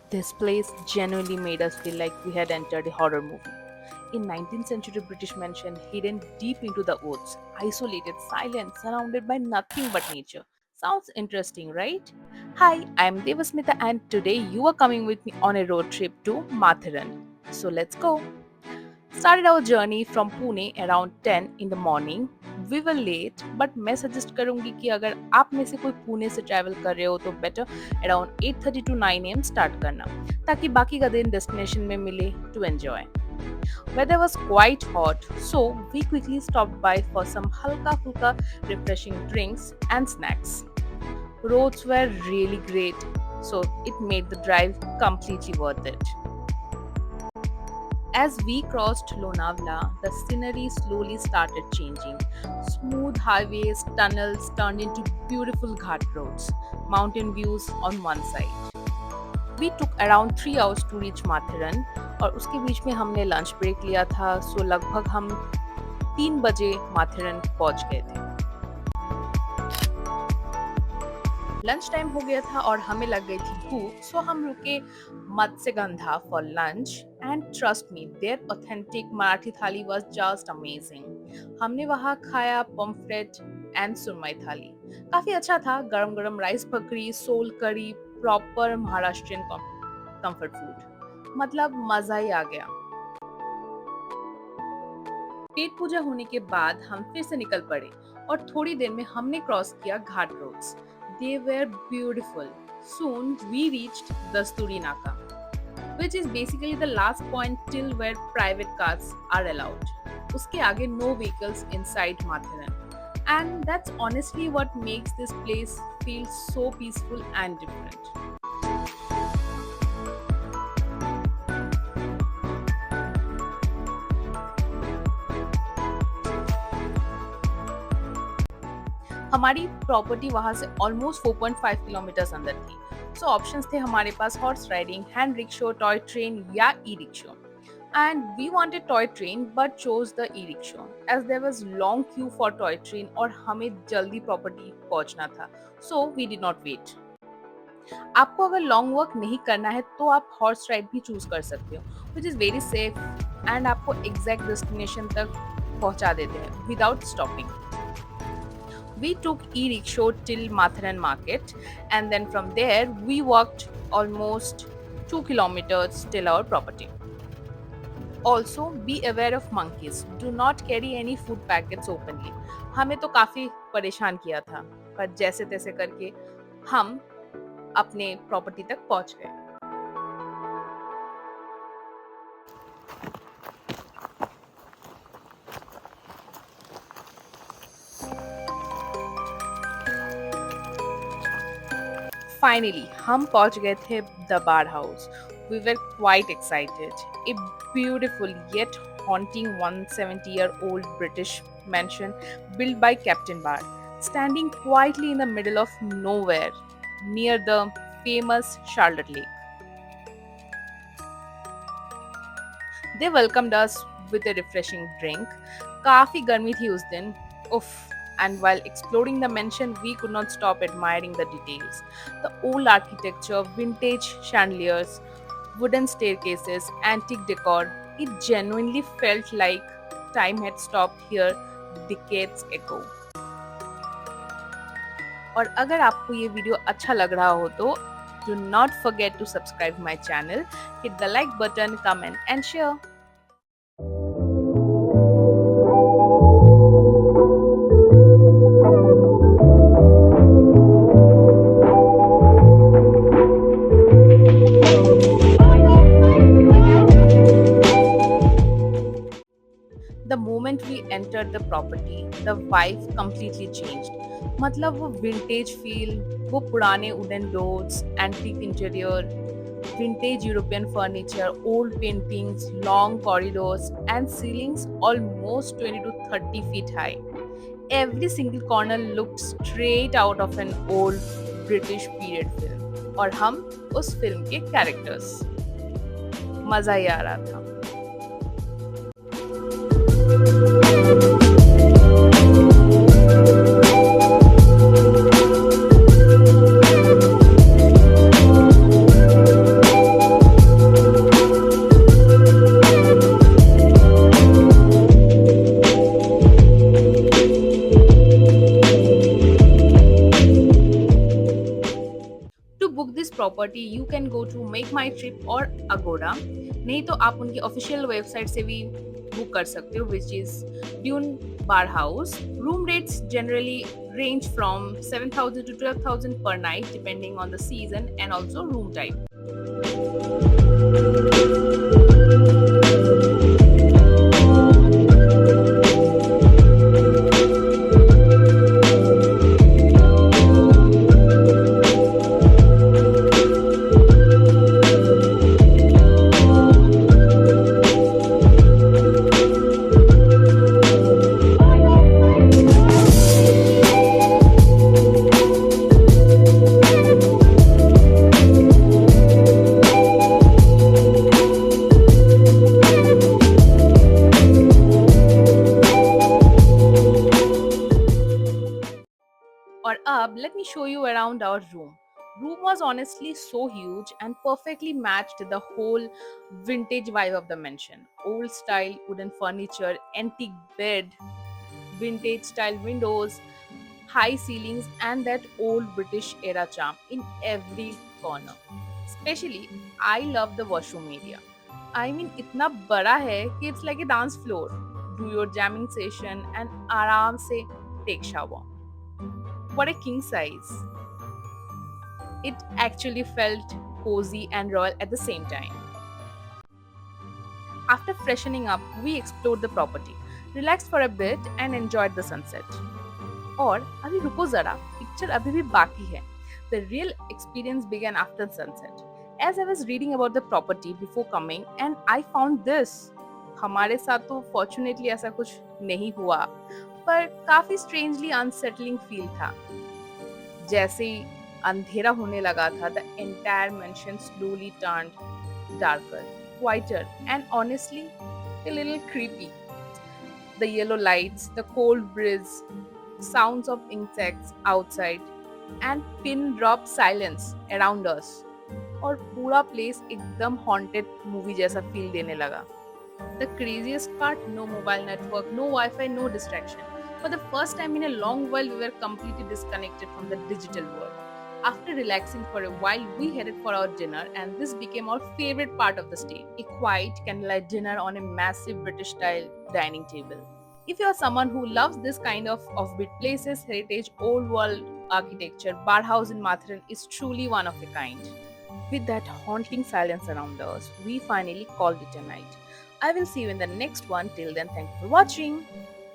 This place genuinely made us feel like we had entered a horror movie. In 19th century British mansion hidden deep into the woods, isolated, silent, surrounded by nothing but nature. Sounds interesting, right? Hi, I'm Devasmita and today you are coming with me on a road trip to Matharan. So let's go. Started our journey from Pune around 10 in the morning. We were late, but मैं suggest करूंगी कि अगर आप में से कोई पुणे से travel कर रहे हो तो better around 8:30 to 9 am start करना ताकि बाकी का दिन डेस्टिनेशन में मिले to enjoy. Weather was quite hot, so we quickly stopped by for some halka fulka refreshing drinks and snacks. Roads were really great, so it made the drive completely worth it. As we crossed Lonavala, the scenery slowly started changing. Smooth highways, tunnels turned into beautiful ghat roads, mountain views on one side. We took around 3 hours to reach Matharan और उसके बीच में हमने lunch break लिया था, सो लगभग हम 3 बजे माथेरन पहुंच गए थे. लंच टाइम हो गया था और हमें लग गई थी भूख, सो हम रुके Matsyagandha for lunch and trust me there authentic Marathi thali was just amazing. हमने वहाँ खाया पम्फ्रेट एंड सुरमई थाली. काफी अच्छा था. गरम गरम राइस पकड़ी, सोल करी, प्रॉपर महाराष्ट्रियन कंफर्ट फूड. मतलब मजा ही आ गया. पेट पूजा होने के बाद हम फिर से निकल पड़े और थोड़ी देर में हमने क्रॉस किया घाट roads. They were beautiful. Soon we reached Dasturi Naka, which is basically the last point till where private cars are allowed. उसके आगे no vehicles inside Matharan. And that's honestly what makes this place feel so peaceful and different. हमारी property वहां से almost 4.5 kilometre अंदर थी. सो options थे हमारे पास horse riding, hand rickshaw, toy train या e rickshaw. And we wanted toy train but chose the e rickshaw as there was long queue for toy train और हमें जल्दी प्रॉपर्टी पहुंचना था. So we did not wait. आपको अगर long work नहीं करना है तो आप हॉर्स राइड भी चूज कर सकते हो, which is very safe and आपको एग्जैक्ट डेस्टिनेशन तक पहुंचा देते हैं without stopping. We took e-rickshaw till Matharan market and then from there we walked almost 2 kilometers till our property. Also be aware of monkeys. Do not carry any food packets openly. हमें तो काफी परेशान किया था पर जैसे तैसे करके हम अपने प्रॉपर्टी तक पहुंच गए. Finally, हम पहुंच गए थे the bar house. We were quite excited. A beautiful yet haunting 170-year-old British mansion built by Captain Bar, standing quietly in the middle of nowhere near the famous Charlotte Lake. They welcomed us with a refreshing drink. काफी गर्मी थी उस दिन. Uff. And while exploring the mansion, we could not stop admiring the details. The old architecture, vintage chandeliers, wooden staircases, antique decor. It genuinely felt like time had stopped here decades ago. और अगर आपको ये video अच्छा लग रहा हो तो do not forget to subscribe my channel, hit the like button, comment and share. The moment we entered the property, the vibe completely changed. मतलब वो vintage feel, वो पुराने wooden doors, antique interior, vintage European furniture, old paintings, long corridors, and ceilings almost 20 to 30 feet high. Every single corner looked straight out of an old British period film. और हम उस film के characters. मजा ही आ रहा था. property, you can go to Make My Trip or Agoda. नहीं तो आप उनकी ऑफिशियल वेबसाइट से भी बुक कर सकते हो, which is Dune Bar House. Room rates generally range from 7,000 to 12,000 per night, depending on the season and also room type. Or up, let me show you around our room. Room was honestly so huge and perfectly matched the whole vintage vibe of the mansion. Old style wooden furniture, antique bed, vintage style windows, high ceilings, and that old British era charm in every corner. Especially, I love the washroom area. I mean, इतना बड़ा है कि it's like a dance floor. Do your jamming session and आराम से take shower. What a king size. It actually felt cozy and royal at the same time. After freshening up, we explored the property, relaxed for a bit, and enjoyed the sunset. और अभी रुको जरा, picture अभी भी बाकी है. The real experience began after sunset. As I was reading about the property before coming, and I found this. हमारे साथ तो fortunately ऐसा कुछ नहीं हुआ, पर काफी strangely unsettling feel था. जैसे ही अंधेरा होने लगा था, the entire mansion slowly turned darker, quieter, and honestly a little creepy. The yellow lights, the cold breeze, sounds of insects outside, and pin drop silence around us. और पूरा place एकदम haunted movie जैसा feel देने लगा. The craziest part, no mobile network, no Wi-Fi, no distraction. For the first time in a long while, we were completely disconnected from the digital world. After relaxing for a while, we headed for our dinner, and this became our favorite part of the stay. A quiet candlelight dinner on a massive British-style dining table. If you are someone who loves this kind of offbeat places, heritage, old world architecture, Bar House in Matharan is truly one of a kind. With that haunting silence around us, we finally called it a night. I will see you in the next one. Till then, thank you for watching.